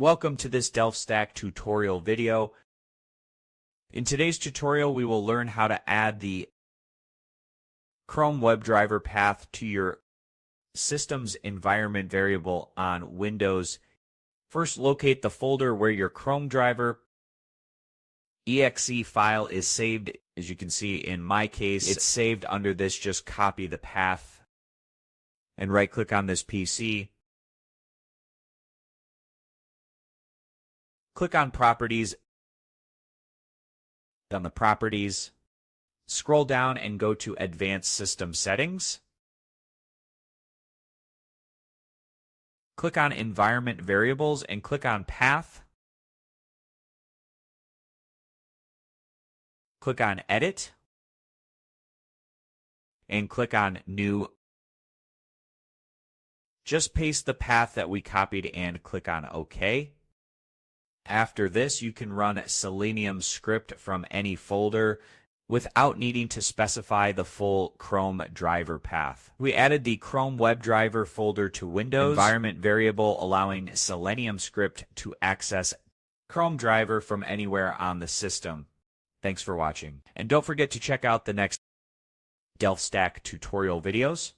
Welcome to this DelftStack tutorial video. In today's tutorial, we will learn how to add the Chrome WebDriver path to your system's environment variable on Windows. First, locate the folder where your ChromeDriver EXE file is saved. As you can see, in my case, it's saved under this. Just copy the path and right-click on this PC. Click on Properties. On the Properties, scroll down and go to Advanced System Settings. Click on Environment Variables and click on Path. Click on Edit and click on New. Just paste the path that we copied and click on OK. After this, you can run Selenium script from any folder without needing to specify the full Chrome driver path. We added the Chrome WebDriver folder to Windows environment variable, allowing Selenium script to access Chrome driver from anywhere on the system. Thanks for watching. And don't forget to check out the next DelftStack tutorial videos.